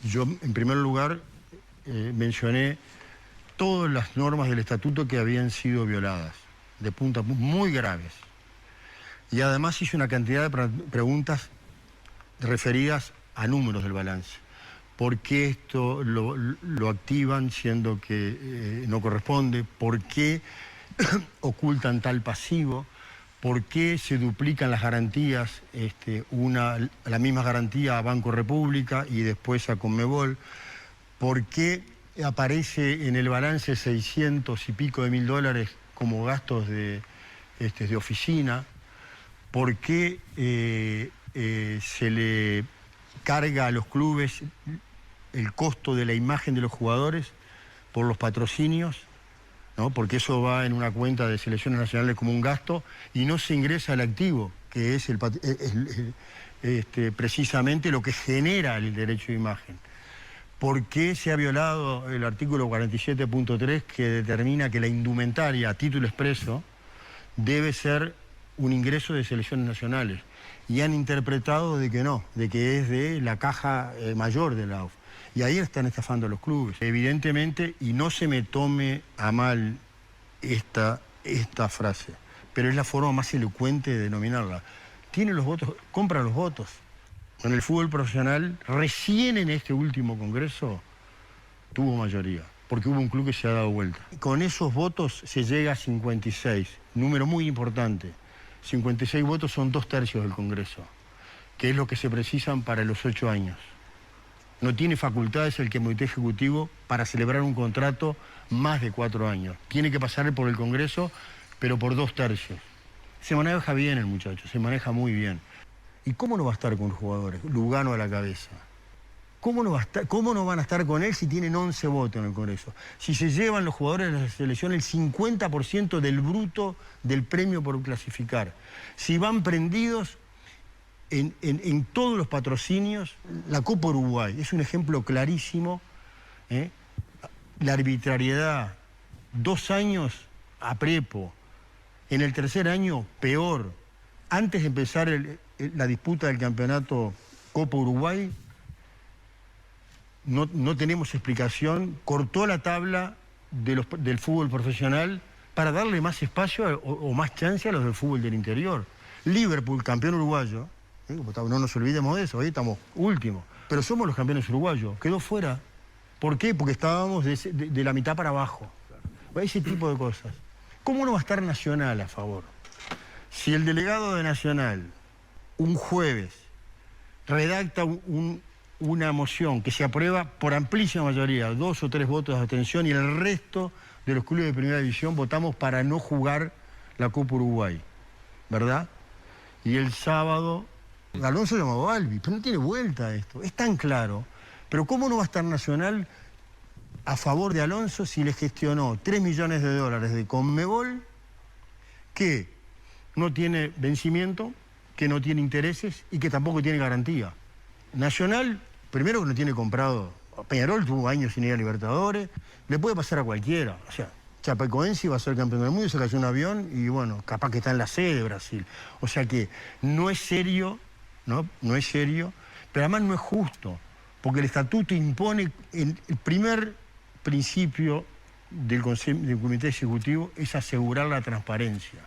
Yo, en primer lugar, mencioné todas las normas del estatuto que habían sido violadas, de punta a punta, muy graves. Y además hice una cantidad de preguntas referidas a números del balance. ¿Por qué esto lo activan siendo que no corresponde? ¿Por qué ocultan tal pasivo? ¿Por qué se duplican las garantías, la misma garantía a Banco República y después a Conmebol? ¿Por qué aparece en el balance 600 y pico de mil dólares como gastos de oficina? ¿Por qué se le carga a los clubes el costo de la imagen de los jugadores por los patrocinios? ¿No? Porque eso va en una cuenta de selecciones nacionales como un gasto y no se ingresa al activo, que es precisamente lo que genera el derecho de imagen. ¿Por qué se ha violado el artículo 47.3 que determina que la indumentaria a título expreso debe ser un ingreso de selecciones nacionales? Y han interpretado de que no, de que es de la caja mayor de la AUF. Y ahí están estafando a los clubes. Evidentemente, y no se me tome a mal esta frase, pero es la forma más elocuente de denominarla. Tiene los votos, compra los votos. En el fútbol profesional, recién en este último congreso, tuvo mayoría, porque hubo un club que se ha dado vuelta. Con esos votos se llega a 56, número muy importante. 56 votos son 2/3 del Congreso, que es lo que se precisan para los 8 años. No tiene facultades el Comité Ejecutivo para celebrar un contrato más de 4 años. Tiene que pasar por el Congreso, pero por 2/3. Se maneja bien el muchacho, se maneja muy bien. ¿Y cómo no va a estar con los jugadores? Lugano a la cabeza. ¿Cómo no van a estar con él si tienen 11 votos en el Congreso? Si se llevan los jugadores de la selección el 50% del bruto del premio por clasificar. Si van prendidos en todos los patrocinios. La Copa Uruguay es un ejemplo clarísimo. La arbitrariedad, 2 años a prepo. En el tercer año, peor. Antes de empezar la disputa del campeonato Copa Uruguay, no tenemos explicación. Cortó la tabla del fútbol profesional para darle más espacio o más chance a los del fútbol del interior. Liverpool, campeón uruguayo, no nos olvidemos de eso, hoy estamos últimos, pero somos los campeones uruguayos, quedó fuera. ¿Por qué? Porque estábamos de la mitad para abajo. Ese tipo de cosas. ¿Cómo no va a estar Nacional a favor? Si el delegado de Nacional, un jueves, redacta una moción que se aprueba por amplísima mayoría, 2 o 3 votos de abstención, y el resto de los clubes de primera división votamos para no jugar la Copa Uruguay, ¿verdad? Y el sábado, Alonso llamó a Balbi, pero no tiene vuelta esto, es tan claro. Pero ¿cómo no va a estar Nacional a favor de Alonso si le gestionó 3 millones de dólares de Conmebol, que no tiene vencimiento, que no tiene intereses y que tampoco tiene garantía? Nacional, primero que no tiene comprado, Peñarol tuvo años sin ir a Libertadores, le puede pasar a cualquiera. O sea, Chapecoense va a ser campeón del mundo, se cayó un avión y bueno, capaz que está en la sede de Brasil. O sea que no es serio, no es serio, pero además no es justo, porque el estatuto impone, el primer principio del Comité Ejecutivo es asegurar la transparencia.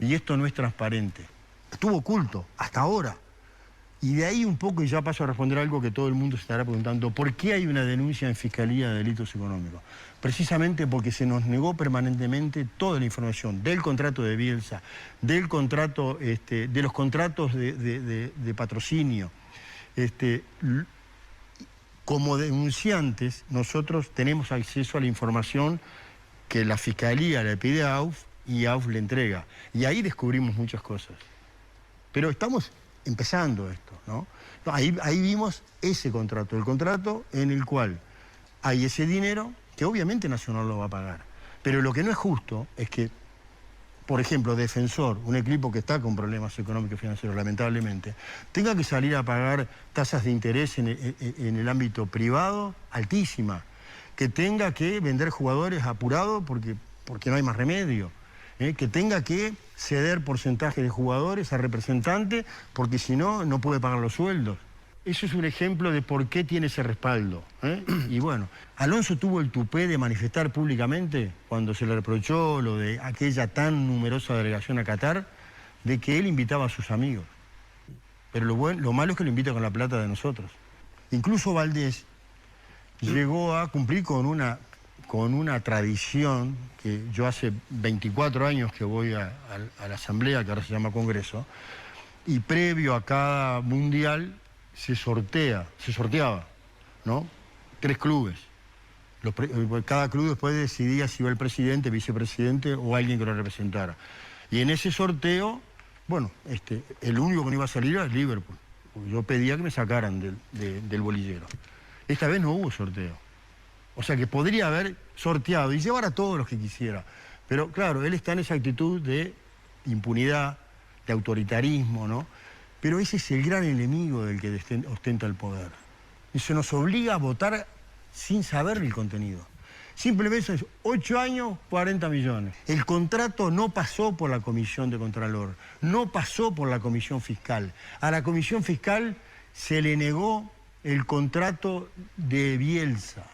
Y esto no es transparente. Estuvo oculto hasta ahora. Y de ahí un poco, y ya paso a responder algo que todo el mundo se estará preguntando, ¿por qué hay una denuncia en Fiscalía de Delitos Económicos? Precisamente porque se nos negó permanentemente toda la información del contrato de Bielsa, del contrato, de los contratos de patrocinio. Como denunciantes, nosotros tenemos acceso a la información que la Fiscalía le pide a AUF y AUF le entrega. Y ahí descubrimos muchas cosas. Pero estamos empezando esto, ¿no? Ahí vimos ese contrato, el contrato en el cual hay ese dinero que obviamente Nacional lo va a pagar. Pero lo que no es justo es que, por ejemplo, Defensor, un equipo que está con problemas económicos y financieros, lamentablemente, tenga que salir a pagar tasas de interés en el ámbito privado altísimas, que tenga que vender jugadores apurados porque no hay más remedio. Que tenga que ceder porcentaje de jugadores a representantes porque si no, no puede pagar los sueldos. Eso es un ejemplo de por qué tiene ese respaldo, ¿eh? Y bueno, Alonso tuvo el tupé de manifestar públicamente, cuando se le reprochó lo de aquella tan numerosa delegación a Qatar, de que él invitaba a sus amigos. Pero lo malo es que lo invita con la plata de nosotros. Incluso Valdés llegó a cumplir con una tradición que yo hace 24 años que voy a la Asamblea, que ahora se llama Congreso, y previo a cada mundial se sorteaba, ¿no? 3 clubes. Cada club después decidía si iba el presidente, vicepresidente o alguien que lo representara. Y en ese sorteo, bueno, el único que no iba a salir era el Liverpool. Yo pedía que me sacaran del bolillero. Esta vez no hubo sorteo. O sea que podría haber sorteado y llevar a todos los que quisiera. Pero claro, él está en esa actitud de impunidad, de autoritarismo, ¿no? Pero ese es el gran enemigo del que ostenta el poder. Y se nos obliga a votar sin saber el contenido. Simplemente es 8 años, 40 millones. El contrato no pasó por la Comisión de Contralor, no pasó por la Comisión Fiscal. A la Comisión Fiscal se le negó el contrato de Bielsa.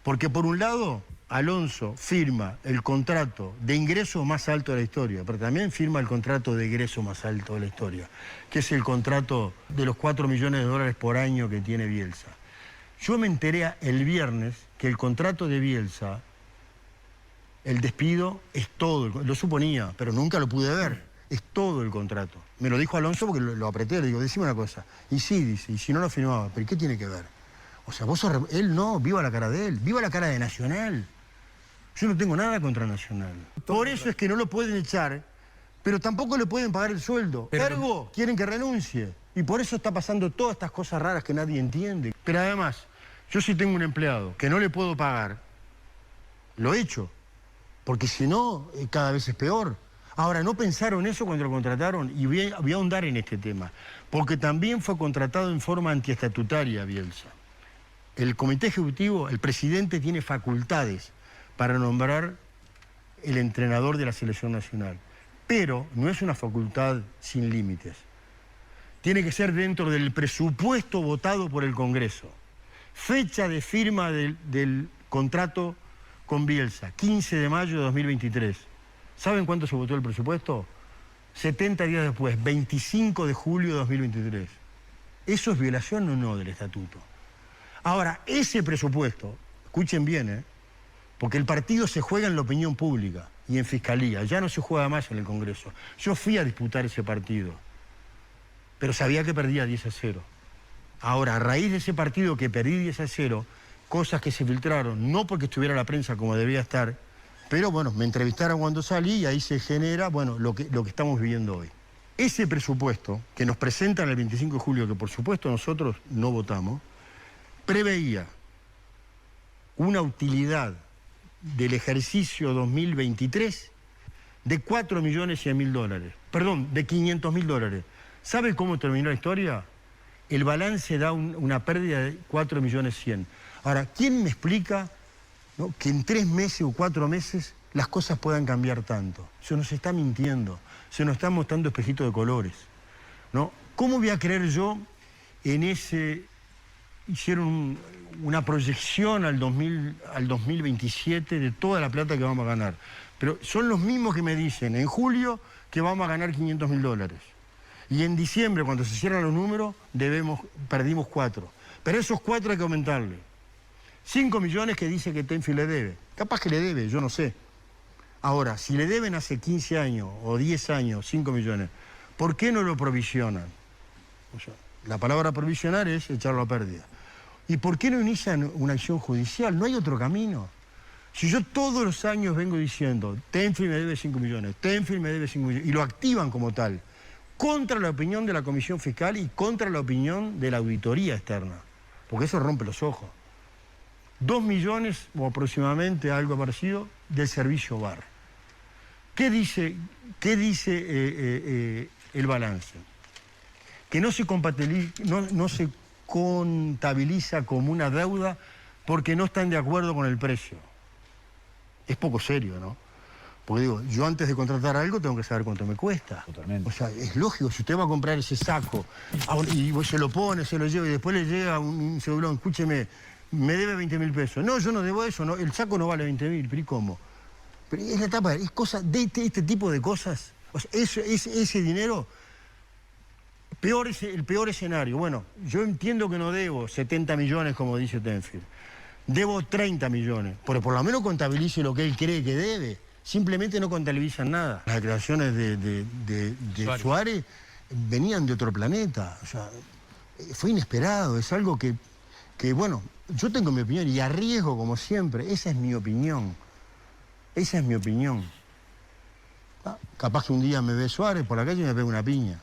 Porque por un lado, Alonso firma el contrato de ingreso más alto de la historia, pero también firma el contrato de egreso más alto de la historia, que es el contrato de los 4 millones de dólares por año que tiene Bielsa. Yo me enteré el viernes que el contrato de Bielsa, el despido, es todo, lo suponía, pero nunca lo pude ver, es todo el contrato. Me lo dijo Alonso porque lo apreté, le digo, decime una cosa. Y sí, dice, y si no lo firmaba, ¿pero qué tiene que ver? O sea, él no, viva la cara de él, viva la cara de Nacional. Yo no tengo nada contra Nacional. Por eso es que no lo pueden echar, pero tampoco le pueden pagar el sueldo. Ergo, quieren que renuncie. Y por eso está pasando todas estas cosas raras que nadie entiende. Pero además, yo si tengo un empleado que no le puedo pagar, lo echo. Porque si no, cada vez es peor. Ahora, no pensaron eso cuando lo contrataron, y voy a ahondar en este tema. Porque también fue contratado en forma antiestatutaria Bielsa. El comité ejecutivo, el presidente tiene facultades para nombrar el entrenador de la selección nacional. Pero no es una facultad sin límites. Tiene que ser dentro del presupuesto votado por el Congreso. Fecha de firma del contrato con Bielsa, 15 de mayo de 2023. ¿Saben cuánto se votó el presupuesto? 70 días después, 25 de julio de 2023. ¿Eso es violación o no del estatuto? Ahora, ese presupuesto, escuchen bien, porque el partido se juega en la opinión pública y en fiscalía, ya no se juega más en el Congreso. Yo fui a disputar ese partido, pero sabía que perdía 10-0. Ahora, a raíz de ese partido que perdí 10-0, cosas que se filtraron, no porque estuviera la prensa como debía estar, pero bueno, me entrevistaron cuando salí y ahí se genera, bueno, lo que estamos viviendo hoy. Ese presupuesto que nos presentan el 25 de julio, que por supuesto nosotros no votamos, preveía una utilidad del ejercicio 2023 de 4.100.000 dólares. Perdón, de 500.000 dólares. ¿Sabe cómo terminó la historia? El balance da una pérdida de 4.100.000. Ahora, ¿quién me explica, ¿no?, que en 3 meses o 4 meses las cosas puedan cambiar tanto? Se nos está mintiendo, se nos está mostrando espejitos de colores, ¿no? ¿Cómo voy a creer yo en ese... Hicieron una proyección al 2027 de toda la plata que vamos a ganar. Pero son los mismos que me dicen en julio que vamos a ganar 500.000 dólares. Y en diciembre, cuando se cierran los números, perdimos 4. Pero esos 4 hay que aumentarle. 5 millones que dice que Tenfield le debe. Capaz que le debe, yo no sé. Ahora, si le deben hace 15 años o 10 años 5 millones, ¿por qué no lo provisionan? O sea, la palabra provisionar es echarlo a pérdida. ¿Y por qué no inician una acción judicial? No hay otro camino. Si yo todos los años vengo diciendo, Tenfield me debe 5 millones, Tenfield me debe 5 millones, y lo activan como tal, contra la opinión de la Comisión Fiscal y contra la opinión de la auditoría externa, porque eso rompe los ojos. 2 millones, o aproximadamente algo parecido, del servicio VAR. ¿Qué dice el balance? Que no se contabiliza como una deuda porque no están de acuerdo con el precio. Es poco serio, ¿no? Porque digo, yo antes de contratar algo tengo que saber cuánto me cuesta. Totalmente. O sea, es lógico, si usted va a comprar ese saco y se lo pone, se lo lleva y después le llega un cedulón, escúcheme, me debe 20.000 pesos. No, yo no debo eso, no, el saco no vale 20.000, pero ¿y cómo? Pero es la etapa, es cosa de este tipo de cosas. O sea, ese dinero, el peor escenario. Bueno, yo entiendo que no debo 70 millones, como dice Tenfield. Debo 30 millones, pero por lo menos contabilice lo que él cree que debe. Simplemente no contabilizan nada. Las declaraciones de Suárez venían de otro planeta. O sea, fue inesperado, es algo que, bueno, yo tengo mi opinión y arriesgo como siempre. Esa es mi opinión. Esa es mi opinión. Capaz que un día me ve Suárez por la calle y me pega una piña.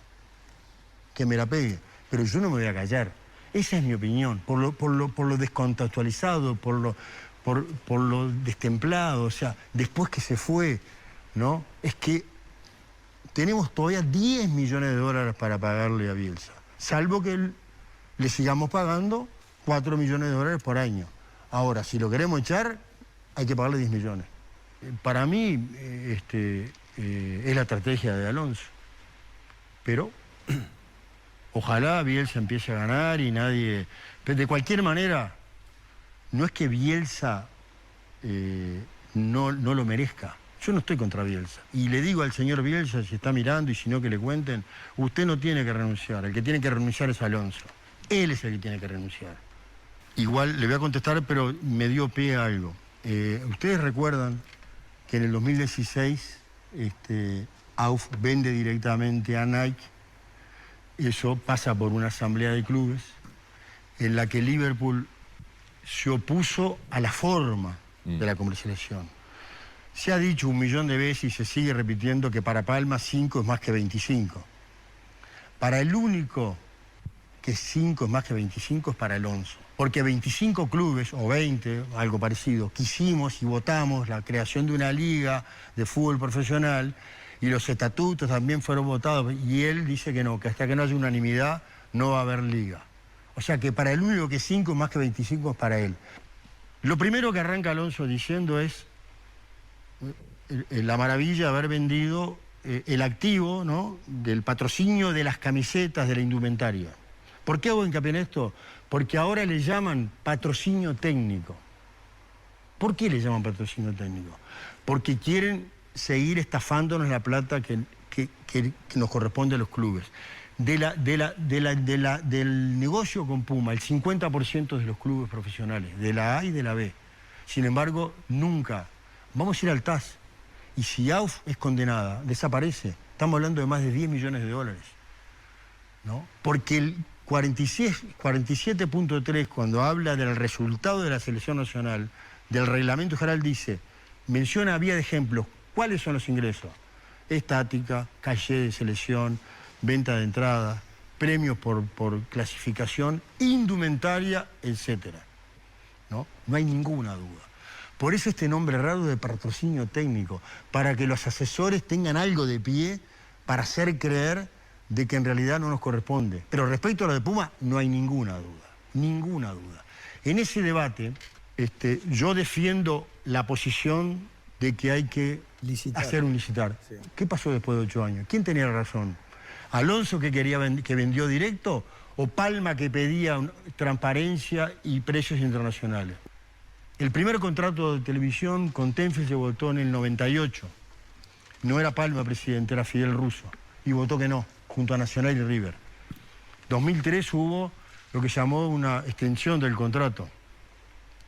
Que me la pegue. Pero yo no me voy a callar. Esa es mi opinión. Por lo descontextualizado, por lo destemplado. O sea, después que se fue, ¿no? Es que tenemos todavía 10 millones de dólares para pagarle a Bielsa. Salvo que le sigamos pagando 4 millones de dólares por año. Ahora, si lo queremos echar, hay que pagarle 10 millones. Para mí, es la estrategia de Alonso. Pero ojalá Bielsa empiece a ganar y nadie... Pero de cualquier manera, no es que Bielsa no lo merezca. Yo no estoy contra Bielsa. Y le digo al señor Bielsa, si está mirando y si no que le cuenten, usted no tiene que renunciar. El que tiene que renunciar es Alonso. Él es el que tiene que renunciar. Igual le voy a contestar, pero me dio pie a algo. Ustedes recuerdan que en el 2016 AUF vende directamente a Nike. Eso pasa por una asamblea de clubes en la que Liverpool se opuso a la forma de la comercialización. Se ha dicho 1 millón de veces y se sigue repitiendo que para Palma 5 es más que 25. Para el único que 5 es más que 25 es para Alonso. Porque 25 clubes, o 20, algo parecido, quisimos y votamos la creación de una liga de fútbol profesional y los estatutos también fueron votados y él dice que no, que hasta que no haya unanimidad no va a haber liga. O sea que para el único que 5 más que 25 es para él. Lo primero que arranca Alonso diciendo es la maravilla de haber vendido el activo, ¿no?, del patrocinio de las camisetas, de la indumentaria. ¿Por qué hago hincapié en esto? Porque ahora le llaman patrocinio técnico. ¿Por qué le llaman patrocinio técnico? Porque quieren seguir estafándonos la plata que nos corresponde a los clubes. Del negocio con Puma, el 50% de los clubes profesionales, de la A y de la B. Sin embargo, nunca. Vamos a ir al TAS. Y si AUF es condenada, desaparece. Estamos hablando de más de 10 millones de dólares. ¿No? Porque el 47.3, cuando habla del resultado de la selección nacional, del reglamento general dice, menciona vía de ejemplos, ¿cuáles son los ingresos? Estática, calle de selección, venta de entradas, premios por clasificación, indumentaria, etc. ¿No? No hay ninguna duda. Por eso este nombre raro de patrocinio técnico, para que los asesores tengan algo de pie para hacer creer de que en realidad no nos corresponde. Pero respecto a lo de Puma, no hay ninguna duda, ninguna duda. En ese debate, yo defiendo la posición de que hay que hacer un licitar. Sí. ¿Qué pasó después de 8 años? ¿Quién tenía razón? ¿Alonso que vendió directo o Palma que pedía transparencia y precios internacionales? El primer contrato de televisión con Tenfield se votó en el 98. No era Palma presidente, era Fidel Russo. Y votó que no, junto a Nacional y River. 2003 hubo lo que llamó una extensión del contrato.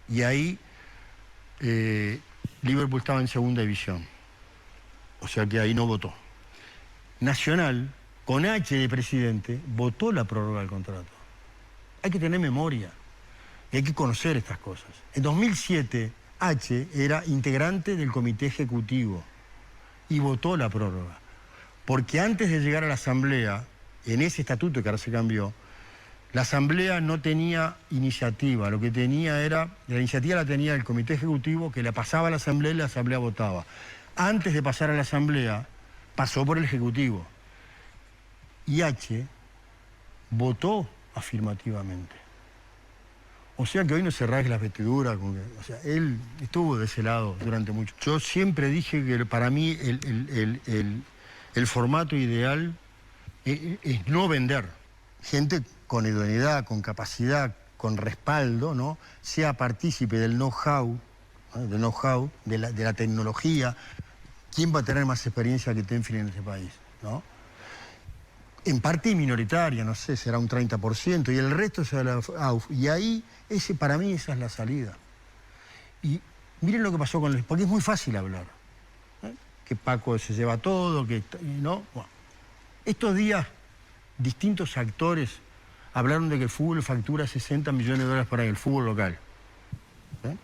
Y ahí Liverpool estaba en segunda división. O sea que ahí no votó. Nacional, con H de presidente, votó la prórroga del contrato. Hay que tener memoria. Y hay que conocer estas cosas. En 2007, H era integrante del comité ejecutivo y votó la prórroga. Porque antes de llegar a la asamblea, en ese estatuto que ahora se cambió, la asamblea no tenía iniciativa. Lo que tenía era, la iniciativa la tenía el comité ejecutivo que la pasaba a la asamblea y la asamblea votaba. Antes de pasar a la asamblea, pasó por el ejecutivo. Y H votó afirmativamente. O sea que hoy no se rasgue las vestiduras. O sea, él estuvo de ese lado durante mucho. Yo siempre dije que para mí el formato ideal es no vender. Gente con idoneidad, con capacidad, con respaldo, ¿no? Sea partícipe del know-how, ¿no? de la tecnología. ¿Quién va a tener más experiencia que Tenfield en este país, ¿no? En parte minoritaria, no sé, será un 30%, y el resto será la AUF. Y ahí, para mí, esa es la salida. Y miren lo que pasó con porque es muy fácil hablar, ¿eh? Que Paco se lleva todo, ¿no? Bueno, estos días, distintos actores hablaron de que el fútbol factura 60 millones de dólares para el fútbol local, ¿eh?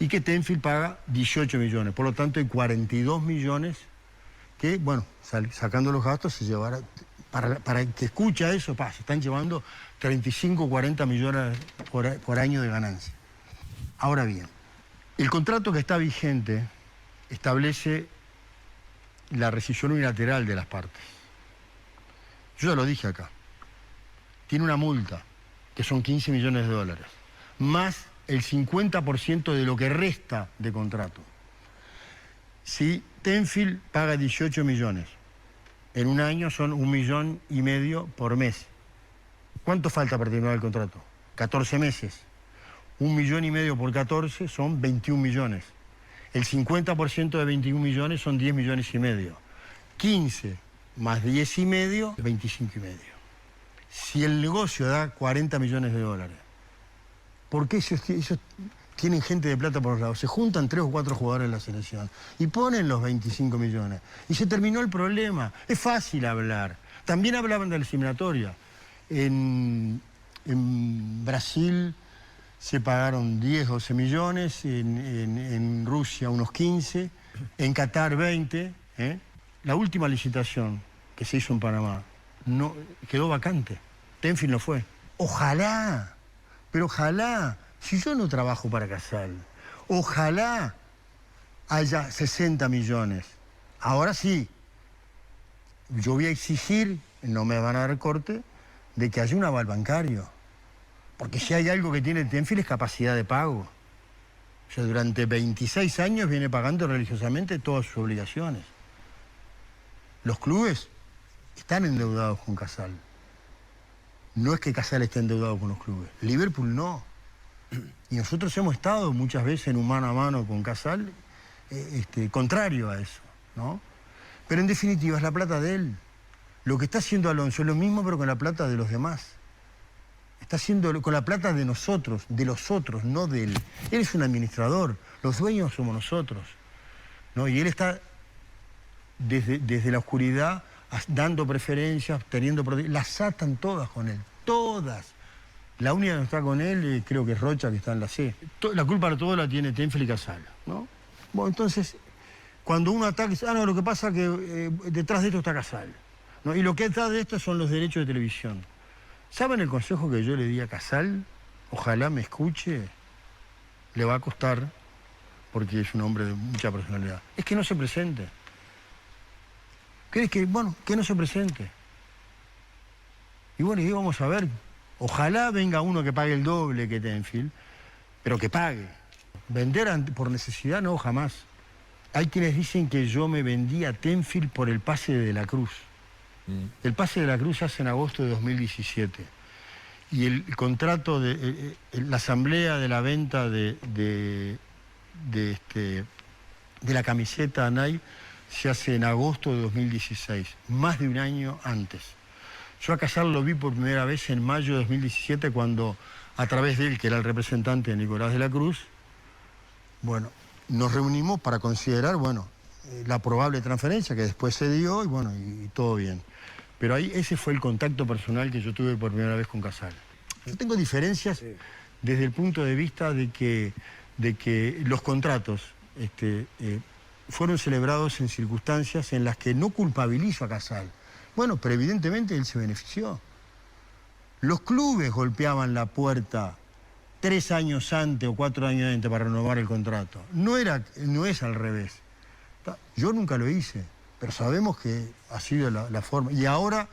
Y que Tenfield paga 18 millones. Por lo tanto, hay 42 millones que, bueno, sacando los gastos, se llevará. Para el que escucha eso, se están llevando 35, 40 millones por año de ganancia. Ahora bien, el contrato que está vigente establece la rescisión unilateral de las partes. Yo ya lo dije acá. Tiene una multa, que son 15 millones de dólares, más el 50% de lo que resta de contrato. Si Tenfield paga 18 millones, en un año son 1,5 millones por mes. ¿Cuánto falta para terminar el contrato? 14 meses. 1,5 millones por 14 son 21 millones. El 50% de 21 millones son 10,5 millones. 15 más 10,5, 25,5. Si el negocio da 40 millones de dólares, ¿por qué ellos tienen gente de plata por los lados? Se juntan 3 o 4 jugadores en la selección y ponen los 25 millones. Y se terminó el problema. Es fácil hablar. También hablaban de la eliminatoria. En Brasil se pagaron 10, 12 millones, en Rusia unos 15, en Qatar 20. La última licitación que se hizo en Panamá quedó vacante. Tenfield no fue. Ojalá, pero ojalá. Si yo no trabajo para Casal, ojalá haya 60 millones. Ahora sí, yo voy a exigir, no me van a dar corte, de que haya un aval bancario. Porque si hay algo que tiene Tenfield es capacidad de pago. O sea, durante 26 años viene pagando religiosamente todas sus obligaciones. Los clubes están endeudados con Casal. No es que Casal esté endeudado con los clubes. Liverpool no. Y nosotros hemos estado muchas veces en un mano a mano con Casal, contrario a eso, ¿no? Pero en definitiva es la plata de él. Lo que está haciendo Alonso es lo mismo, pero con la plata de los demás. Está haciendo con la plata de nosotros, de los otros, no de él. Él es un administrador, los dueños somos nosotros, ¿no? Y él está desde la oscuridad dando preferencias, las atan todas con él, todas. La única que no está con él, creo que es Rocha, que está en la C. La culpa de todo la tiene Tenfield y Casal, ¿no? Bueno, entonces, cuando uno ataca, no, lo que pasa es que detrás de esto está Casal, ¿no? Y lo que está detrás de esto son los derechos de televisión. ¿Saben el consejo que yo le di a Casal? Ojalá me escuche. Le va a costar, porque es un hombre de mucha personalidad. Es que no se presente. Que no se presente. Y bueno, y vamos a ver. Ojalá venga uno que pague el doble que Tenfield, pero que pague. Vender por necesidad, no, jamás. Hay quienes dicen que yo me vendí a Tenfield por el pase de la Cruz. El pase de la Cruz se hace en agosto de 2017. Y el contrato la asamblea de la venta de la camiseta Nike se hace en agosto de 2016, más de un año antes. Yo a Casal lo vi por primera vez en mayo de 2017, cuando, a través de él, que era el representante de Nicolás de la Cruz, bueno, nos reunimos para considerar, la probable transferencia, que después se dio, y todo bien. Pero ahí ese fue el contacto personal que yo tuve por primera vez con Casal. Yo tengo diferencias desde el punto de vista de que los contratos fueron celebrados en circunstancias en las que no culpabilizo a Casal. Bueno, pero evidentemente él se benefició. Los clubes golpeaban la puerta 3 años antes o 4 años antes para renovar el contrato. No es al revés. Yo nunca lo hice, pero sabemos que ha sido la forma. Y ahora,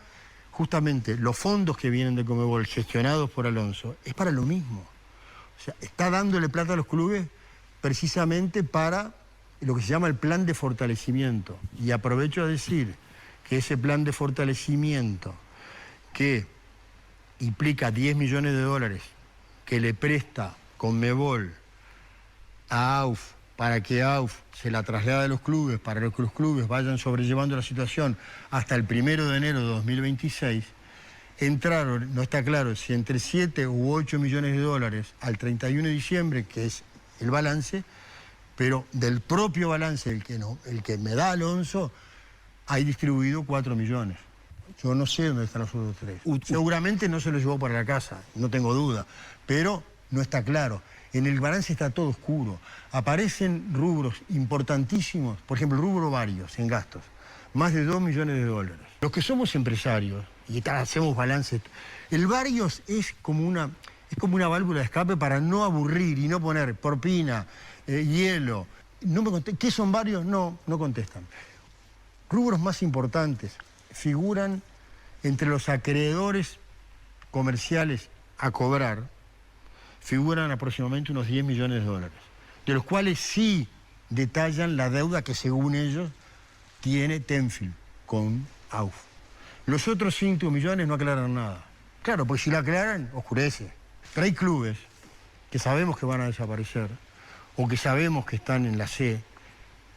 justamente, los fondos que vienen de Conmebol gestionados por Alonso es para lo mismo. O sea, está dándole plata a los clubes precisamente para lo que se llama el plan de fortalecimiento. Y aprovecho a decir que ese plan de fortalecimiento, que implica 10 millones de dólares que le presta Conmebol a AUF, para que AUF se la traslade a los clubes, para que los clubes vayan sobrellevando la situación hasta el 1 de enero de 2026, entraron, no está claro, si entre 7 u 8 millones de dólares al 31 de diciembre, que es el balance, pero del propio balance, el que me da Alonso, hay distribuido 4 millones. Yo no sé dónde están los otros 3. Seguramente no se los llevó para la casa, no tengo duda, pero no está claro. En el balance está todo oscuro. Aparecen rubros importantísimos, por ejemplo, el rubro varios en gastos, más de 2 millones de dólares. Los que somos empresarios y hacemos balance, el varios es como una válvula de escape para no aburrir y no poner propina, hielo. ¿Qué son varios? No contestan. Rubros más importantes figuran entre los acreedores comerciales a cobrar, figuran aproximadamente unos 10 millones de dólares, de los cuales sí detallan la deuda que según ellos tiene Tenfield con AUF. Los otros 5 millones no aclaran nada. Claro, pues si la aclaran, oscurece. Pero hay clubes que sabemos que van a desaparecer o que sabemos que están en la C.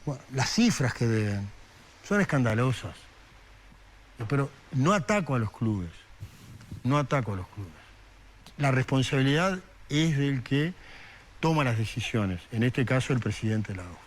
Bueno, las cifras que deben son escandalosas. Pero no ataco a los clubes. No ataco a los clubes. La responsabilidad es del que toma las decisiones, en este caso el presidente de la AUF.